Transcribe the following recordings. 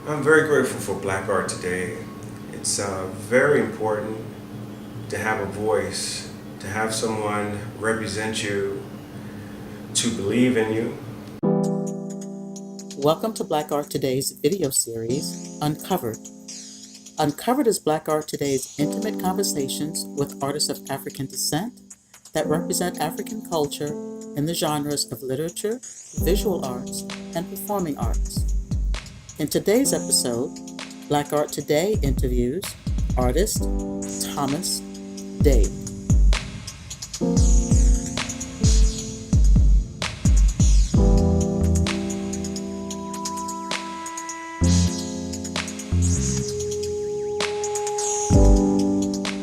I'm very grateful for Black art today. It's very important to have a voice, to have someone represent you, to believe in you. Welcome to Black Art Today's video series, UnCovered. UnCovered is Black Art Today's intimate conversations with artists of African descent that represent African culture in the genres of literature, visual arts, and performing arts. In today's episode, Black Art Today interviews artist Thomas Dade.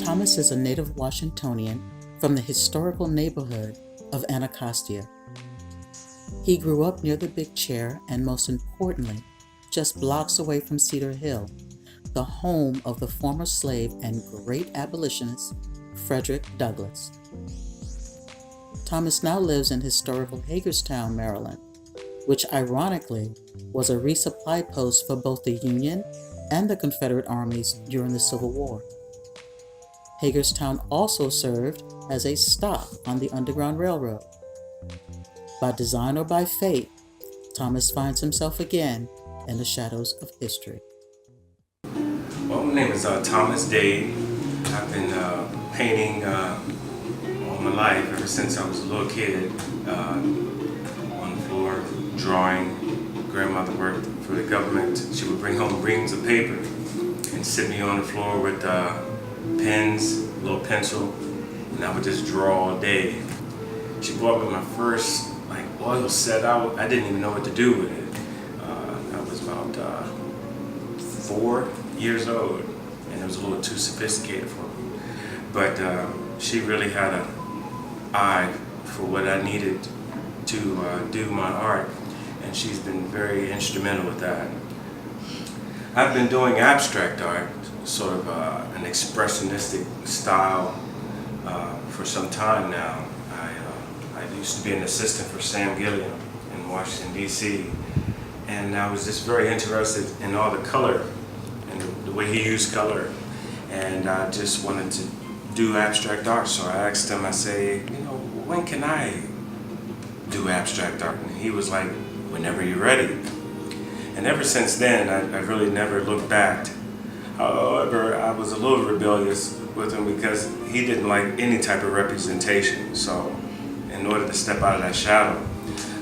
Thomas is a native Washingtonian from the historical neighborhood of Anacostia. He grew up near the Big Chair and, most importantly, just blocks away from Cedar Hill, the home of the former slave and great abolitionist Frederick Douglass. Thomas now lives in historical Hagerstown, Maryland, which ironically was a resupply post for both the Union and the Confederate armies during the Civil War. Hagerstown also served as a stop on the Underground Railroad. By design or by fate, Thomas finds himself again in the shadows of history. Well, my name is Thomas Dade. I've been painting all my life, ever since I was a little kid, on the floor, drawing. Grandmother worked for the government. She would bring home reams of paper and sit me on the floor with pens, a little pencil, and I would just draw all day. She bought me my first oil set. I didn't even know what to do with it. I was about 4 years old, and it was a little too sophisticated for me. But she really had an eye for what I needed to do my art, and she's been very instrumental with that. I've been doing abstract art, sort of an expressionistic style, for some time now. I used to be an assistant for Sam Gilliam in Washington, D.C., and I was just very interested in all the color and the way he used color, and I just wanted to do abstract art. So I asked him, I say, when can I do abstract art? And he was like, whenever you're ready. And ever since then, I really never looked back. However, I was a little rebellious with him because he didn't like any type of representation. So in order to step out of that shadow,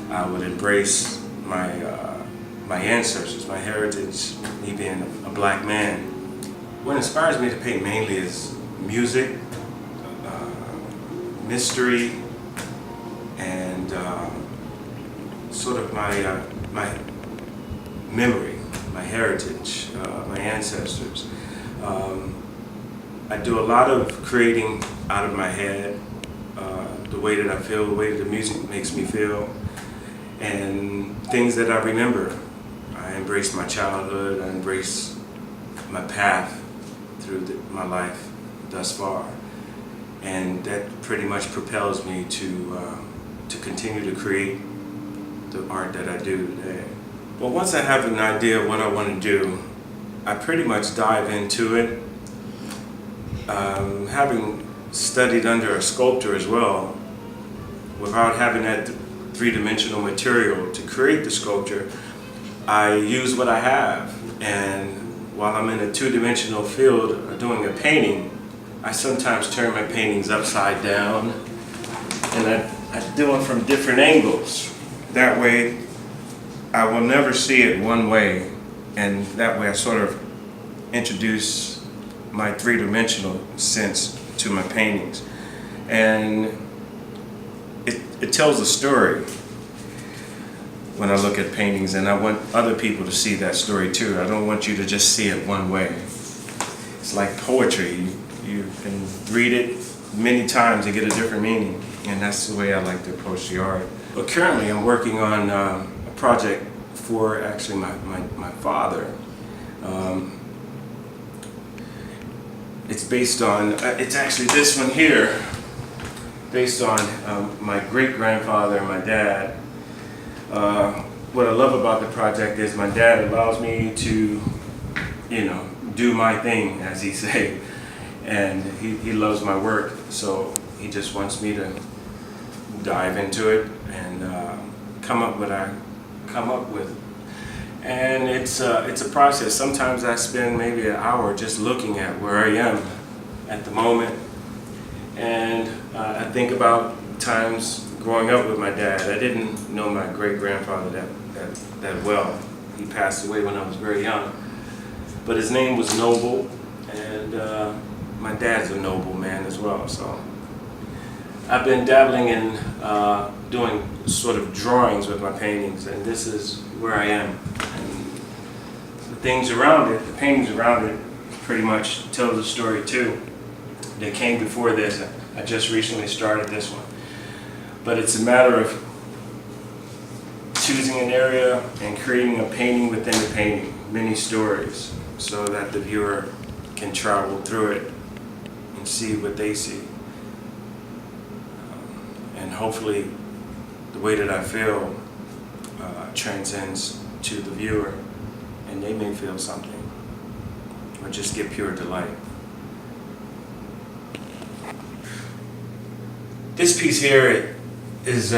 I would embrace my ancestors, my heritage, me being a black man. What inspires me to paint mainly is music, mystery, and sort of my memory, my heritage, my ancestors. I do a lot of creating out of my head, the way that I feel, the way that the music makes me feel, and things that I remember. I embrace my childhood, I embrace my path through my life thus far, and that pretty much propels me to continue to create the art that I do today. Well, once I have an idea of what I want to do, I pretty much dive into it. Having studied under a sculptor as well, without having that three-dimensional material to create the sculpture, I use what I have. And while I'm in a two-dimensional field of doing a painting, I sometimes turn my paintings upside down, and I do them from different angles. That way, I will never see it one way, and that way I sort of introduce my three-dimensional sense to my paintings. And it tells a story when I look at paintings, and I want other people to see that story too. I don't want you to just see it one way. It's like poetry. You can read it many times and get a different meaning, and that's the way I like to approach the art. But currently I'm working on a project for actually my father. It's based on, it's actually this one here, based on my great-grandfather and my dad. what I love about the project is my dad allows me to, do my thing, as he say, and he loves my work, so he just wants me to dive into it and come up with what I come up with. And it's a process. Sometimes I spend maybe an hour just looking at where I am at the moment, and I think about times growing up with my dad. I didn't know my great-grandfather that well. He passed away when I was very young, but his name was Noble, and my dad's a noble man as well. So I've been dabbling in doing sort of drawings with my paintings, and this is where I am. And the things around it, the paintings around it, pretty much tell the story too. They came before this. I just recently started this one. But it's a matter of choosing an area and creating a painting within the painting, many stories, so that the viewer can travel through it and see what they see. And hopefully the way that I feel transcends to the viewer, and they may feel something or just get pure delight. This piece here is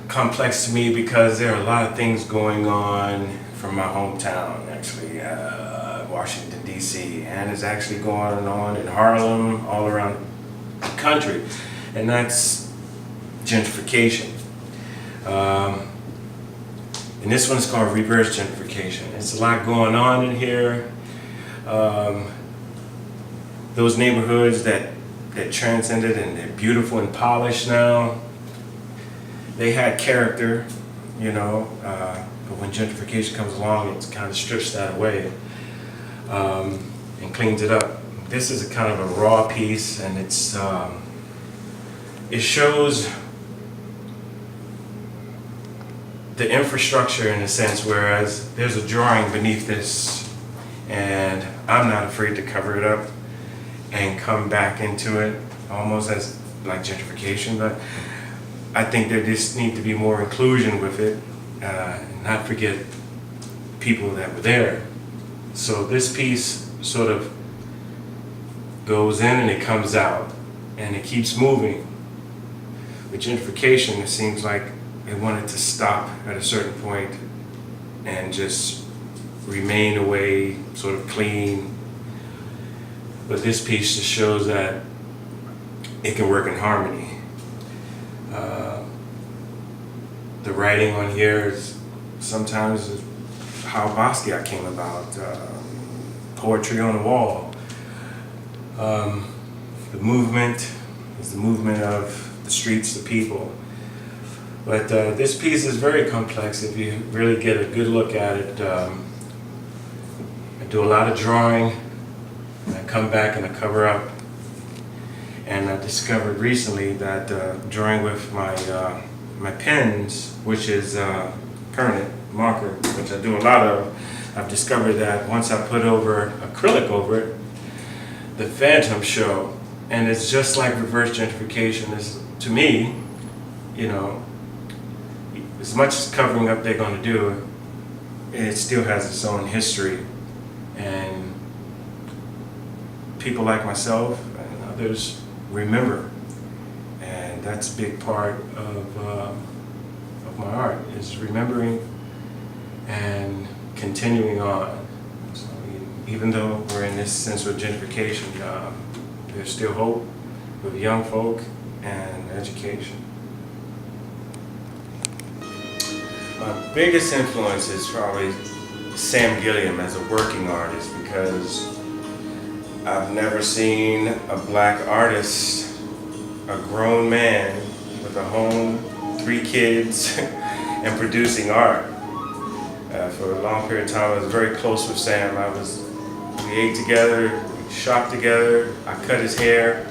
complex to me because there are a lot of things going on from my hometown, actually, Washington, D.C., and it's actually going on in Harlem, all around the country, and that's gentrification. And this one's called reverse gentrification. It's a lot going on in here. Those neighborhoods that transcended and they're beautiful and polished now, they had character, but when gentrification comes along, it kind of strips that away and cleans it up. This is a kind of a raw piece, and it shows the infrastructure in a sense, whereas there's a drawing beneath this, and I'm not afraid to cover it up and come back into it almost as like gentrification, but I think there just need to be more inclusion with it, and not forget people that were there. So this piece sort of goes in and it comes out, and it keeps moving. With gentrification, it seems like they wanted to stop at a certain point and just remain away, sort of clean. But this piece just shows that it can work in harmony. The writing on here is sometimes how Basquiat came about, poetry on the wall. The movement is the movement of the streets, the people. But this piece is very complex if you really get a good look at it. I do a lot of drawing, and I come back and I cover up. And I discovered recently that drawing with my pens, which is permanent marker, which I do a lot of, I've discovered that once I put over acrylic over it, the phantoms show. And it's just like reverse gentrification is, to me, as much as covering up they're going to do, it still has its own history. And people like myself and others remember. And that's a big part of my art, is remembering and continuing on. So even though we're in this sense of gentrification, there's still hope with young folk and education. My biggest influence is probably Sam Gilliam as a working artist, because I've never seen a black artist, a grown man with a home, 3 kids, and producing art. For a long period of time, I was very close with Sam. We ate together, we shopped together, I cut his hair,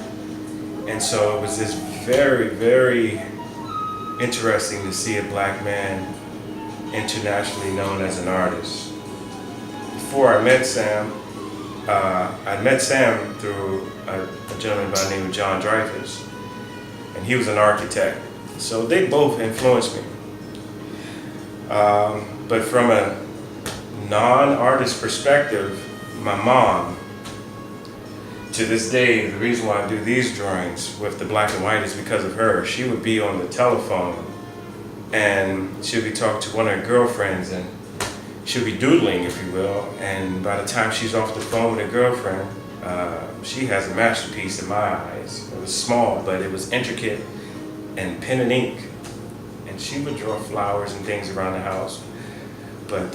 and so it was just very, very interesting to see a black man internationally known as an artist. Before I met Sam, I met Sam through a gentleman by the name of John Dreyfuss, and he was an architect. So they both influenced me. But from a non-artist perspective, my mom, to this day, the reason why I do these drawings with the black and white is because of her. She would be on the telephone and she would be talking to one of her girlfriends, and she would be doodling, if you will, and by the time she's off the phone with her girlfriend, she has a masterpiece in my eyes. It was small, but it was intricate and pen and ink. And she would draw flowers and things around the house, but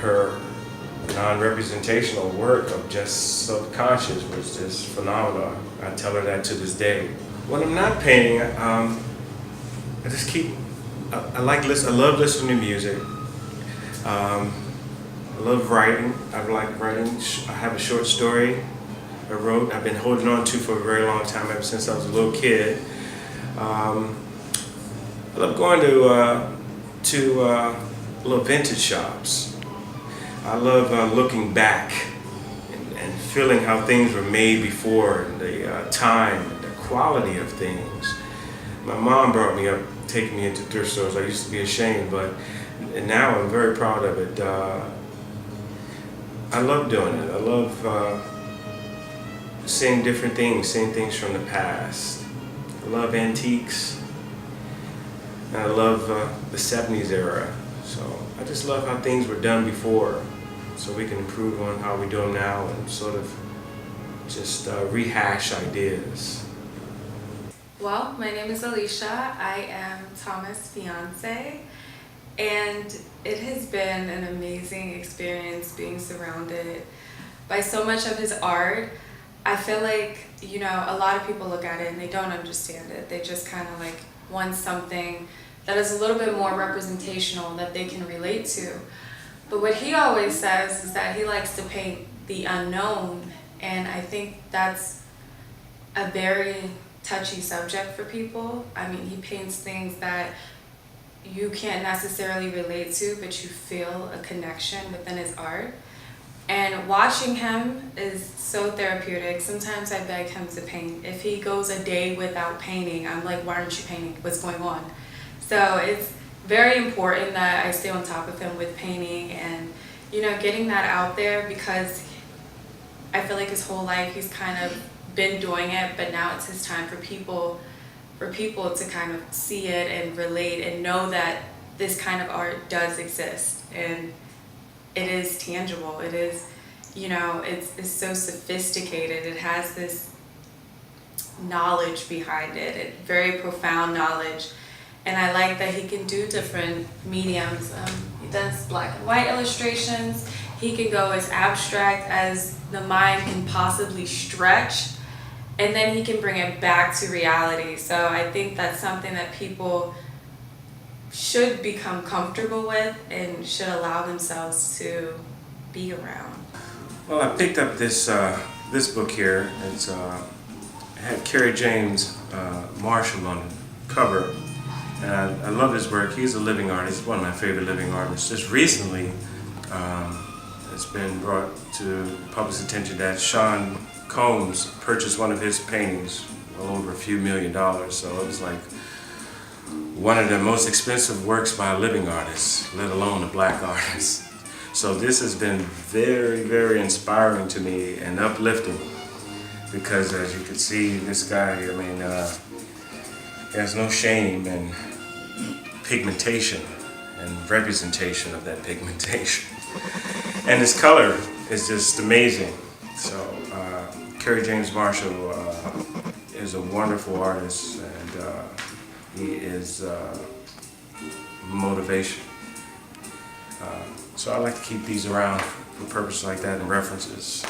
her non-representational work of just subconscious was just phenomenal. I tell her that to this day. When I'm not painting, I just keep, I love listening to music. I love writing. I like writing. I have a short story I wrote, I've been holding on to for a very long time, ever since I was a little kid. I love going to little vintage shops. I love looking back and feeling how things were made before, and the time and the quality of things. My mom brought me up, taking me into thrift stores. I used to be ashamed, but now I'm very proud of it. I love doing it. I love seeing different things, seeing things from the past. I love antiques. And I love the 70s era. So I just love how things were done before, so we can improve on how we do them now and sort of just rehash ideas. Well, my name is Alicia. I am Thomas' fiance, and it has been an amazing experience being surrounded by so much of his art. I feel like, you know, a lot of people look at it and they don't understand it. They just kind of like want something that is a little bit more representational that they can relate to. But what he always says is that he likes to paint the unknown, and I think that's a very touchy subject for people. I mean, he paints things that you can't necessarily relate to, but you feel a connection within his art. And watching him is so therapeutic. Sometimes I beg him to paint. If he goes a day without painting, I'm like, why aren't you painting? What's going on? So it's very important that I stay on top of him with painting and, you know, getting that out there, because I feel like his whole life he's kind of been doing it, but now it's his time for people to kind of see it and relate and know that this kind of art does exist and it is tangible. It is, you know, it's so sophisticated. It has this knowledge behind it, very profound knowledge. And I like that he can do different mediums. He does black and white illustrations. He can go as abstract as the mind can possibly stretch, and then he can bring it back to reality. So I think that's something that people should become comfortable with and should allow themselves to be around. Well, I picked up this book here. It had Kerry James Marshall on the cover. And I love his work. He's a living artist, one of my favorite living artists. Just recently, it's been brought to public's attention that Sean Combs purchased one of his paintings, over a few $1 million. So it was like one of the most expensive works by a living artist, let alone a black artist. So this has been very, very inspiring to me and uplifting, because as you can see, this guy, I mean, he has no shame in pigmentation and representation of that pigmentation. And his color is just amazing. So Kerry James Marshall is a wonderful artist, and he is motivation. So I like to keep these around for purposes like that and references.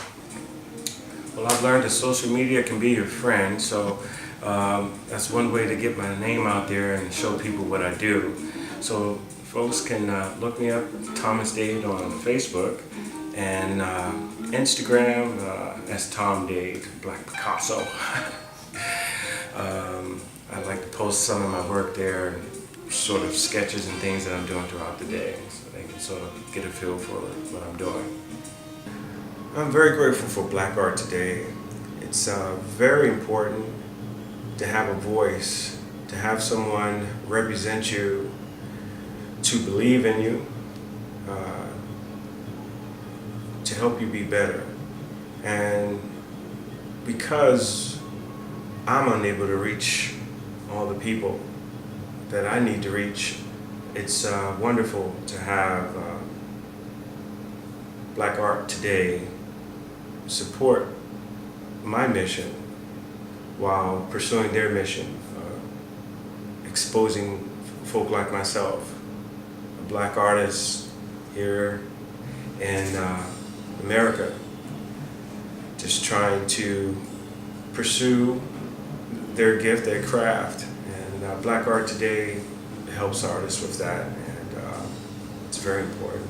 Well, I've learned that social media can be your friend, so that's one way to get my name out there and show people what I do. So folks can look me up, Thomas Dade, on Facebook, and Instagram as Tom Dade, Blaq Picasso. I like to post some of my work there, sort of sketches and things that I'm doing throughout the day, so they can sort of get a feel for what I'm doing. I'm very grateful for black art today. It's very important to have a voice, to have someone represent you, to believe in you, to help you be better. And because I'm unable to reach all the people that I need to reach, it's wonderful to have Black Art Today support my mission while pursuing their mission, exposing folk like myself, a Black artist here in America, just trying to pursue their gift, their craft. And Black Art Today helps artists with that, and it's very important.